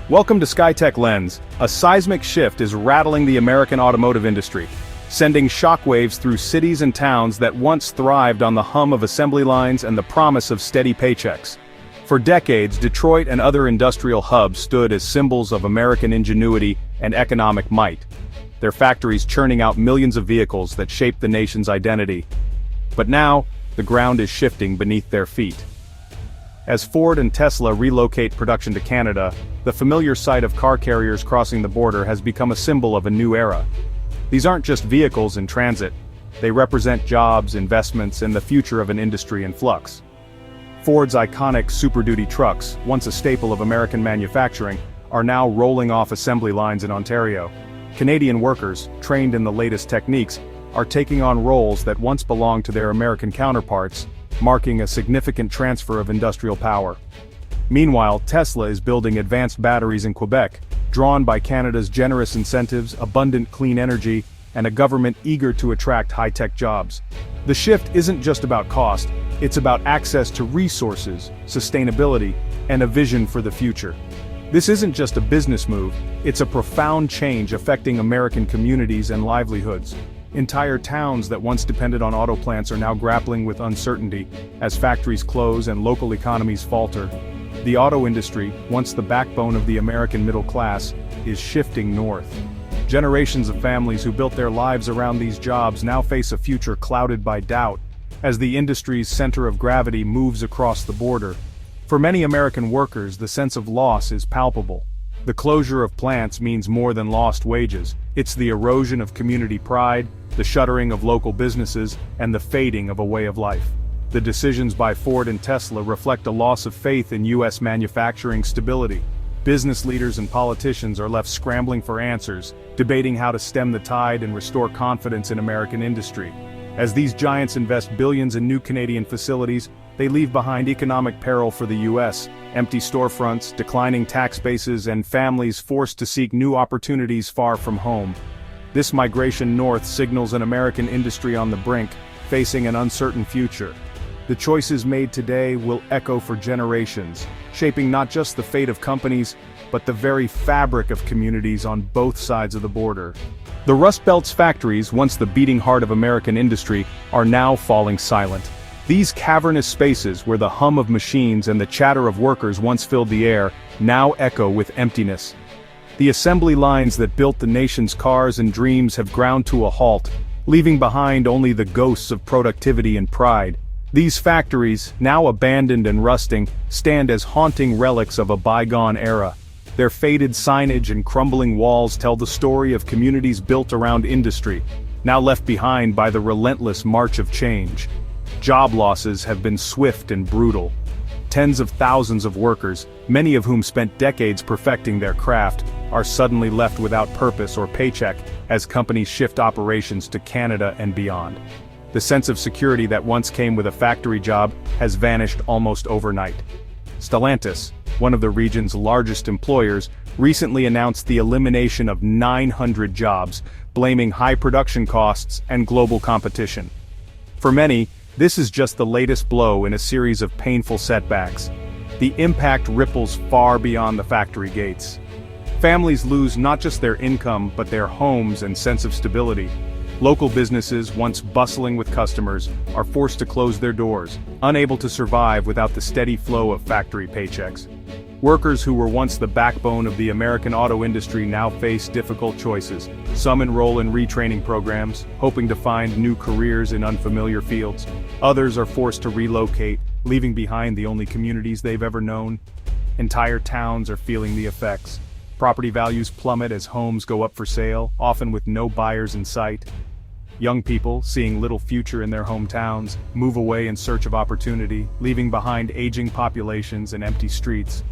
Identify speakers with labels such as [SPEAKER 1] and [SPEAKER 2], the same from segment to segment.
[SPEAKER 1] Welcome to Skytech-Lens. A seismic shift is rattling the American automotive industry, sending shockwaves through cities and towns that once thrived on the hum of assembly lines and the promise of steady paychecks. For decades, Detroit and other industrial hubs stood as symbols of American ingenuity and economic might, their factories churning out millions of vehicles that shaped the nation's identity. But now, the ground is shifting beneath their feet. As Ford and Tesla relocate production to Canada, the familiar sight of car carriers crossing the border has become a symbol of a new era. These aren't just vehicles in transit, they represent jobs, investments, and the future of an industry in flux. Ford's iconic Super Duty trucks, once a staple of American manufacturing, are now rolling off assembly lines in Ontario. Canadian workers, trained in the latest techniques, are taking on roles that once belonged to their American counterparts, marking a significant transfer of industrial power. Meanwhile, Tesla is building advanced batteries in Quebec, drawn by Canada's generous incentives, abundant clean energy, and a government eager to attract high-tech jobs. The shift isn't just about cost, it's about access to resources, sustainability, and a vision for the future. This isn't just a business move, it's a profound change affecting American communities and livelihoods. Entire towns that once depended on auto plants are now grappling with uncertainty as factories close and local economies falter. The auto industry, once the backbone of the American middle class, is shifting north. Generations of families who built their lives around these jobs now face a future clouded by doubt, as the industry's center of gravity moves across the border. For many American workers, the sense of loss is palpable. The closure of plants means more than lost wages. It's the erosion of community pride, the shuttering of local businesses, and the fading of a way of life. The decisions by Ford and Tesla reflect a loss of faith in U.S. manufacturing stability. Business leaders and politicians are left scrambling for answers, debating how to stem the tide and restore confidence in American industry. As these giants invest billions in new Canadian facilities, they leave behind economic peril for the U.S., empty storefronts, declining tax bases, and families forced to seek new opportunities far from home. This migration north signals an American industry on the brink, facing an uncertain future. The choices made today will echo for generations, shaping not just the fate of companies, but the very fabric of communities on both sides of the border. The Rust Belt's factories, once the beating heart of American industry, are now falling silent. These cavernous spaces where the hum of machines and the chatter of workers once filled the air, now echo with emptiness. The assembly lines that built the nation's cars and dreams have ground to a halt, leaving behind only the ghosts of productivity and pride. These factories, now abandoned and rusting, stand as haunting relics of a bygone era. Their faded signage and crumbling walls tell the story of communities built around industry, now left behind by the relentless march of change. Job losses have been swift and brutal. Tens of thousands of workers, many of whom spent decades perfecting their craft, are suddenly left without purpose or paycheck as companies shift operations to Canada and beyond. The sense of security that once came with a factory job has vanished almost overnight. Stellantis, one of the region's largest employers, recently announced the elimination of 900 jobs, blaming high production costs and global competition. For many, this is just the latest blow in a series of painful setbacks. The impact ripples far beyond the factory gates. Families lose not just their income but their homes and sense of stability. Local businesses, once bustling with customers, are forced to close their doors, unable to survive without the steady flow of factory paychecks. Workers who were once the backbone of the American auto industry now face difficult choices. Some enroll in retraining programs, hoping to find new careers in unfamiliar fields. Others are forced to relocate, leaving behind the only communities they've ever known. Entire towns are feeling the effects. Property values plummet as homes go up for sale, often with no buyers in sight. Young people, seeing little future in their hometowns, move away in search of opportunity, leaving behind aging populations and empty streets.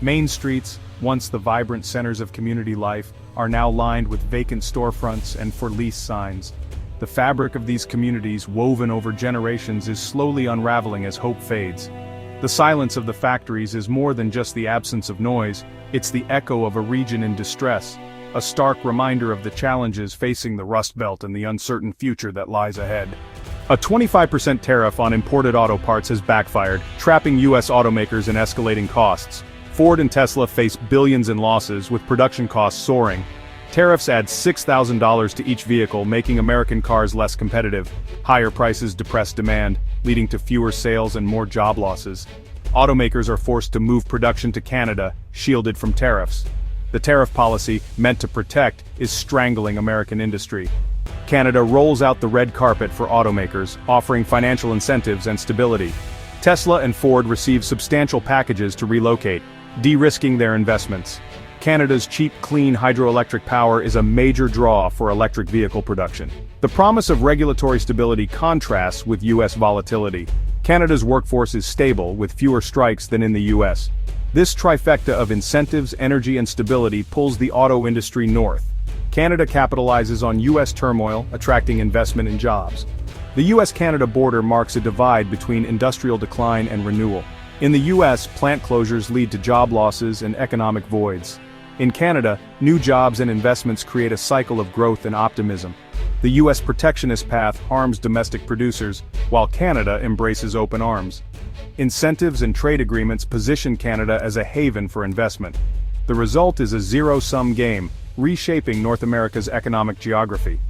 [SPEAKER 1] Main streets, once the vibrant centers of community life, are now lined with vacant storefronts and for lease signs. The fabric of these communities, woven over generations, is slowly unraveling as hope fades. The silence of the factories is more than just the absence of noise, it's the echo of a region in distress, a stark reminder of the challenges facing the Rust Belt and the uncertain future that lies ahead. A 25% tariff on imported auto parts has backfired, trapping U.S. automakers in escalating costs. Ford and Tesla face billions in losses, with production costs soaring. Tariffs add $6,000 to each vehicle, making American cars less competitive. Higher prices depress demand, leading to fewer sales and more job losses. Automakers are forced to move production to Canada, shielded from tariffs. The tariff policy, meant to protect, is strangling American industry. Canada rolls out the red carpet for automakers, offering financial incentives and stability. Tesla and Ford receive substantial packages to relocate, de-risking their investments. Canada's cheap, clean hydroelectric power is a major draw for electric vehicle production. The promise of regulatory stability contrasts with U.S. volatility. Canada's workforce is stable, with fewer strikes than in the U.S. This trifecta of incentives, energy, and stability pulls the auto industry north. Canada capitalizes on U.S. turmoil, attracting investment and jobs. The U.S.-Canada border marks a divide between industrial decline and renewal. In the U.S., plant closures lead to job losses and economic voids. In Canada, new jobs and investments create a cycle of growth and optimism. The U.S. protectionist path harms domestic producers, while Canada embraces open arms. Incentives and trade agreements position Canada as a haven for investment. The result is a zero-sum game, reshaping North America's economic geography.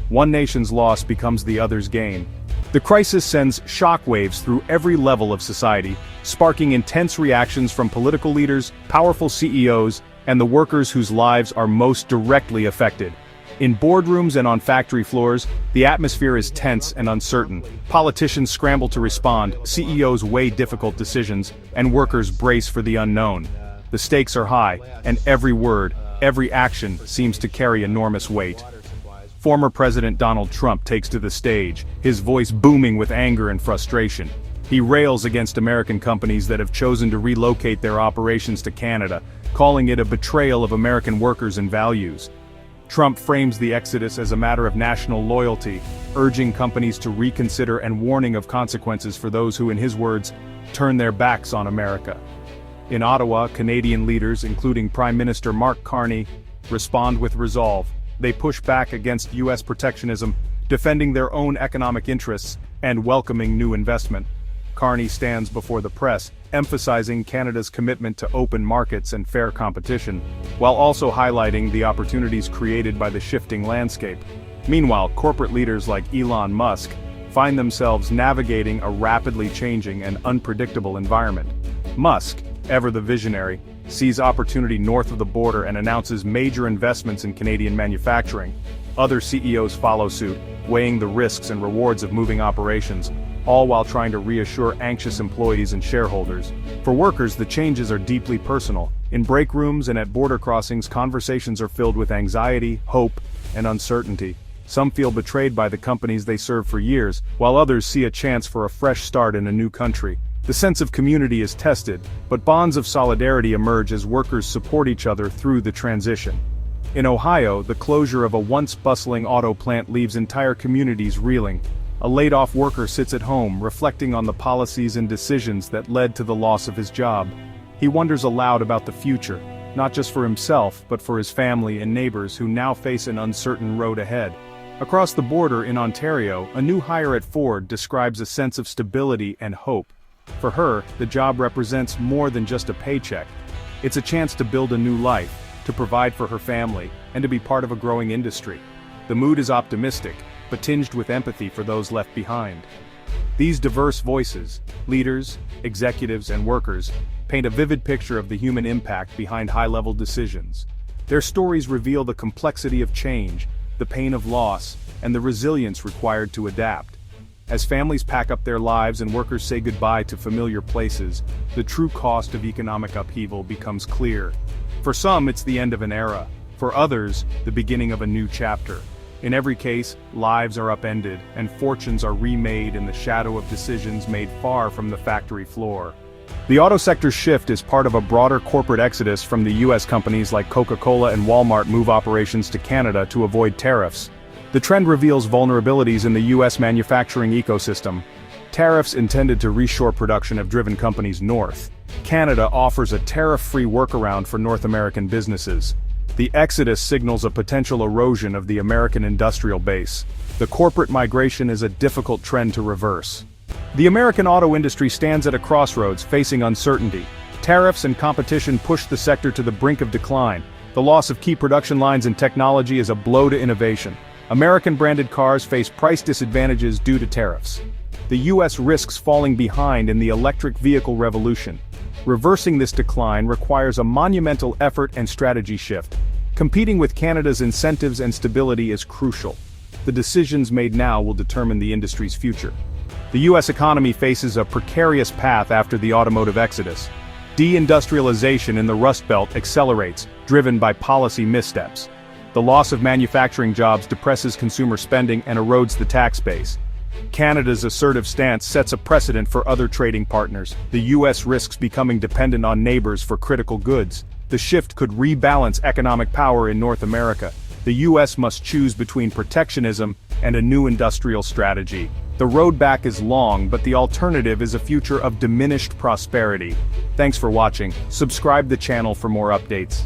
[SPEAKER 1] One nation's loss becomes the other's gain. The crisis sends shockwaves through every level of society, sparking intense reactions from political leaders, powerful CEOs, and the workers whose lives are most directly affected. In boardrooms and on factory floors, the atmosphere is tense and uncertain. Politicians scramble to respond, CEOs weigh difficult decisions, and workers brace for the unknown. The stakes are high, and every word, every action seems to carry enormous weight. Former President Donald Trump takes to the stage, his voice booming with anger and frustration. He rails against American companies that have chosen to relocate their operations to Canada, calling it a betrayal of American workers and values. Trump frames the exodus as a matter of national loyalty, urging companies to reconsider and warning of consequences for those who, in his words, turn their backs on America. In Ottawa, Canadian leaders, including Prime Minister Mark Carney, respond with resolve. They push back against U.S. protectionism, defending their own economic interests and welcoming new investment. Carney stands before the press, emphasizing Canada's commitment to open markets and fair competition, while also highlighting the opportunities created by the shifting landscape. Meanwhile, corporate leaders like Elon Musk find themselves navigating a rapidly changing and unpredictable environment. Musk, ever the visionary, sees opportunity north of the border and announces major investments in Canadian manufacturing. Other CEOs follow suit, weighing the risks and rewards of moving operations, all while trying to reassure anxious employees and shareholders. For workers, the changes are deeply personal. In break rooms and at border crossings, conversations are filled with anxiety, hope, and uncertainty. Some feel betrayed by the companies they serve for years, while others see a chance for a fresh start in a new country. The sense of community is tested, but bonds of solidarity emerge as workers support each other through the transition. In Ohio, the closure of a once bustling auto plant leaves entire communities reeling. A laid-off worker sits at home, reflecting on the policies and decisions that led to the loss of his job. He wonders aloud about the future, not just for himself, but for his family and neighbors who now face an uncertain road ahead. Across the border in Ontario, a new hire at Ford describes a sense of stability and hope. For her, the job represents more than just a paycheck. It's a chance to build a new life, to provide for her family, and to be part of a growing industry. The mood is optimistic, but tinged with empathy for those left behind. These diverse voices, leaders, executives, and workers, paint a vivid picture of the human impact behind high-level decisions. Their stories reveal the complexity of change, the pain of loss, and the resilience required to adapt. As families pack up their lives and workers say goodbye to familiar places, the true cost of economic upheaval becomes clear. For some, it's the end of an era. For others, the beginning of a new chapter. In every case, lives are upended, and fortunes are remade in the shadow of decisions made far from the factory floor. The auto sector's shift is part of a broader corporate exodus from the U.S. companies like Coca-Cola and Walmart move operations to Canada to avoid tariffs. The trend reveals vulnerabilities in the U.S. manufacturing ecosystem. Tariffs intended to reshore production have driven companies north. Canada offers a tariff-free workaround for North American businesses. The exodus signals a potential erosion of the American industrial base. The corporate migration is a difficult trend to reverse. The American auto industry stands at a crossroads, facing uncertainty. Tariffs and competition push the sector to the brink of decline. The loss of key production lines and technology is a blow to innovation. American-branded cars face price disadvantages due to tariffs. The US risks falling behind in the electric vehicle revolution. Reversing this decline requires a monumental effort and strategy shift. Competing with Canada's incentives and stability is crucial. The decisions made now will determine the industry's future. The US economy faces a precarious path after the automotive exodus. Deindustrialization in the Rust Belt accelerates, driven by policy missteps. The loss of manufacturing jobs depresses consumer spending and erodes the tax base. Canada's assertive stance sets a precedent for other trading partners. The US risks becoming dependent on neighbors for critical goods. The shift could rebalance economic power in North America. The US must choose between protectionism and a new industrial strategy. The road back is long, but the alternative is a future of diminished prosperity. Thanks for watching. Subscribe the channel for more updates.